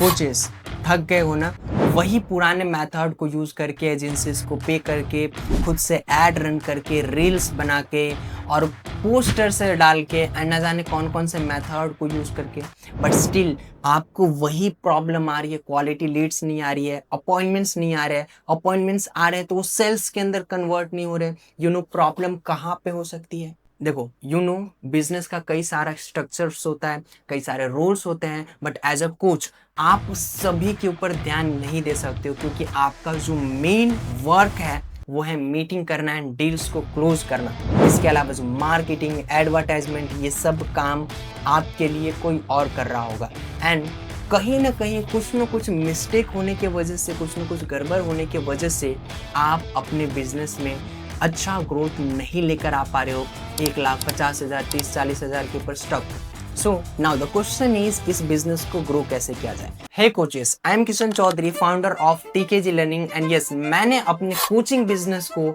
Coaches थक गए हो ना, वही पुराने मेथड को यूज़ करके एजेंसीज को पे करके खुद से ऐड रन करके रील्स बना के और पोस्टर से डाल के न जाने कौन कौन से मेथड को यूज़ करके, बट स्टिल आपको वही प्रॉब्लम आ रही है। क्वालिटी लीड्स नहीं आ रही है, अपॉइंटमेंट्स नहीं आ रहे हैं, अपॉइंटमेंट्स आ रहे हैं तो वो सेल्स के अंदर कन्वर्ट नहीं हो रहे। प्रॉब्लम कहाँ पे हो सकती है? देखो बिजनेस का कई सारा स्ट्रक्चर्स होता है, कई सारे रोल्स होते हैं, बट एज अ कोच आप सभी के ऊपर ध्यान नहीं दे सकते हो, क्योंकि आपका जो मेन वर्क है वो है मीटिंग करना एंड डील्स को क्लोज करना। इसके अलावा जो मार्केटिंग, एडवर्टाइजमेंट, ये सब काम आपके लिए कोई और कर रहा होगा। एंड कहीं ना कहीं कुछ न कुछ मिस्टेक होने की वजह से, कुछ न कुछ गड़बड़ होने की वजह से आप अपने बिजनेस में अच्छा ग्रोथ नहीं लेकर आ पा रहे हो। 1,50,000, 30,40,000 के ऊपर stuck. So now the question is, इस बिजनेस को ग्रो कैसे किया जाए? Hey coaches, I am Kishan Chaudhary, founder of TKG learning, and yes, मैंने अपने कोचिंग बिजनेस को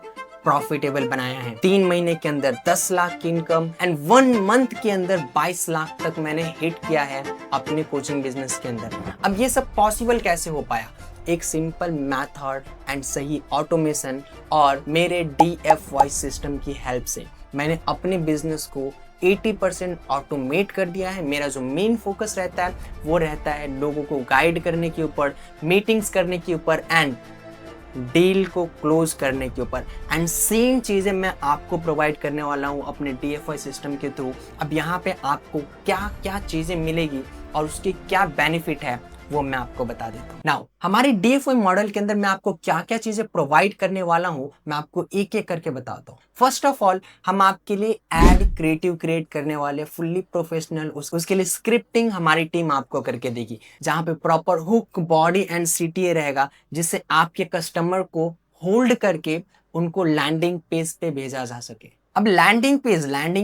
प्रॉफिटेबल बनाया है। 3 महीने के अंदर 10 लाख की इनकम एंड 1 मंथ के अंदर 22 लाख तक मैंने हिट किया है अपने कोचिंग बिजनेस के अंदर। अब ये सब पॉसिबल कैसे हो पाया? एक सिंपल मेथड एंड सही ऑटोमेशन और मेरे DFY सिस्टम की हेल्प से मैंने अपने बिजनेस को 80% ऑटोमेट कर दिया है। मेरा जो मेन फोकस रहता है वो रहता है लोगों को गाइड करने के ऊपर, मीटिंग्स करने के ऊपर एंड डील को क्लोज करने के ऊपर। एंड सेम चीज़ें मैं आपको प्रोवाइड करने वाला हूँ अपने DFY सिस्टम के थ्रू। अब यहाँ पे आपको क्या क्या चीज़ें मिलेगी और उसके क्या बेनिफिट है वो मैं आपको बता देता हूँ। नाउ हमारे DFY मॉडल के अंदर मैं आपको क्या क्या चीजें प्रोवाइड करने वाला हूँ मैं आपको एक एक करके बताता हूँ। फर्स्ट ऑफ ऑल, हम आपके लिए एड क्रिएट करने वाले फुल्ली प्रोफेशनल, उसके लिए स्क्रिप्टिंग हमारी टीम आपको करके देगी, जहाँ पे proper hook, body and CTA रहेगा, जिससे आपके कस्टमर को होल्ड करके उनको लैंडिंग पेज पे भेजा जा सके। अब लैंडिंग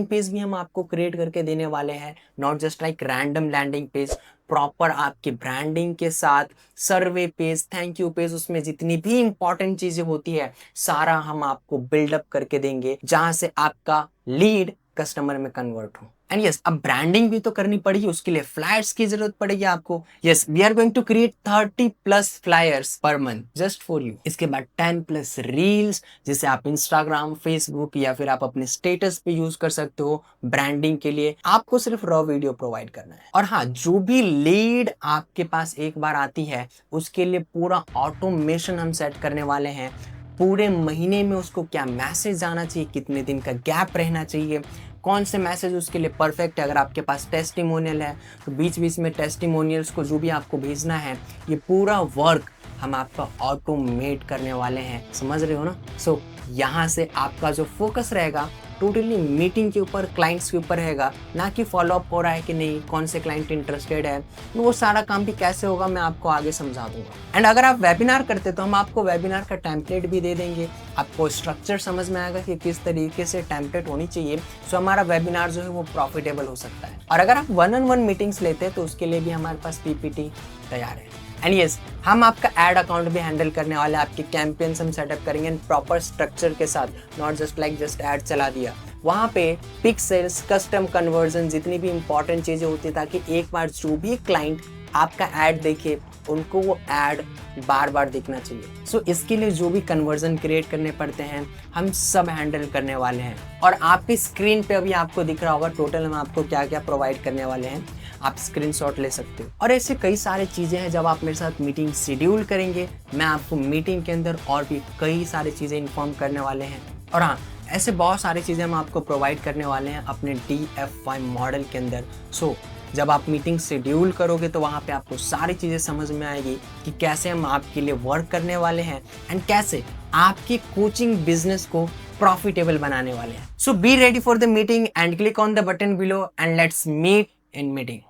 पेज भी हम आपको क्रिएट करके देने वाले हैं, not just like random landing page, proper आपकी ब्रांडिंग के साथ survey page, thank you page, उसमें जितनी भी इंपॉर्टेंट चीजें होती है सारा हम आपको बिल्डअप करके देंगे, जहां से आपका लीड कस्टमर में कन्वर्ट हो। एंड यस, अब ब्रांडिंग भी तो करनी पड़ेगी, उसके लिए फ्लायर्स की जरूरत पड़ेगी आपको। Yes, we are going to create 30+ flyers per month just for you. इसके बाद 10+ रील्स, जिसे आप इंस्टाग्राम, फेसबुक या फिर आप अपने स्टेटस पे यूज कर सकते हो ब्रांडिंग के लिए। आपको सिर्फ रॉ वीडियो प्रोवाइड करना है। और हाँ, जो भी लीड आपके पास एक बार आती है उसके लिए पूरा ऑटोमेशन हम सेट करने वाले हैं। पूरे महीने में उसको क्या मैसेज आना चाहिए, कितने दिन का गैप रहना चाहिए, कौन से मैसेज उसके लिए परफेक्ट है। अगर आपके पास टेस्टिमोनियल है तो बीच बीच में टेस्टिमोनियल्स को जो भी आपको भेजना है, ये पूरा वर्क हम आपका ऑटोमेट करने वाले हैं। समझ रहे हो ना? सो यहाँ से आपका जो फोकस रहेगा टोटली मीटिंग के ऊपर, क्लाइंट्स के ऊपर रहेगा, ना कि फॉलोअप हो रहा है कि नहीं, कौन से क्लाइंट इंटरेस्टेड है। वो सारा काम भी कैसे होगा मैं आपको आगे समझा दूंगा। एंड अगर आप वेबिनार करते तो हम आपको वेबिनार का टेम्पलेट भी दे देंगे, आपको स्ट्रक्चर समझ में आएगा कि किस तरीके से टेम्पलेट होनी चाहिए, सो हमारा वेबिनार जो है वो प्रॉफिटेबल हो सकता है। और अगर आप 1-on-1 मीटिंग्स लेते हैं तो उसके लिए भी हमारे पास PPT तैयार है। एंड यस, हम आपका एड अकाउंट भी हैंडल करने वाले हैं, आपके कैंपेन्स हम सेटअप करेंगे प्रॉपर स्ट्रक्चर के साथ, not just like just add चला दिया। वहाँ पे पिक्सेल्स, कस्टम कन्वर्जन, जितनी भी इंपॉर्टेंट चीज़ें होती है, ताकि एक बार जो भी क्लाइंट आपका ऐड देखे उनको वो ऐड बार बार देखना चाहिए। सो इसके लिए जो भी कन्वर्जन क्रिएट करने पड़ते हैं हम सब हैंडल करने वाले हैं। और आपकी स्क्रीन पे अभी आपको दिख रहा होगा टोटल हम आपको क्या क्या प्रोवाइड करने वाले हैं, आप स्क्रीनशॉट ले सकते हो। और ऐसे कई सारी चीज़ें हैं, जब आप मेरे साथ मीटिंग शेड्यूल करेंगे मैं आपको मीटिंग के अंदर और भी कई सारी चीज़ें इन्फॉर्म करने वाले हैं। और हाँ, ऐसे बहुत सारी चीज़ें हम आपको प्रोवाइड करने वाले हैं अपने DFY मॉडल के अंदर। सो जब आप मीटिंग शेड्यूल करोगे तो वहाँ पे आपको सारी चीज़ें समझ में आएगी कि कैसे हम आपके लिए वर्क करने वाले हैं एंड कैसे आपके कोचिंग बिजनेस को प्रॉफिटेबल बनाने वाले हैं। So be ready for the meeting and click on the button below and let's meet in meeting.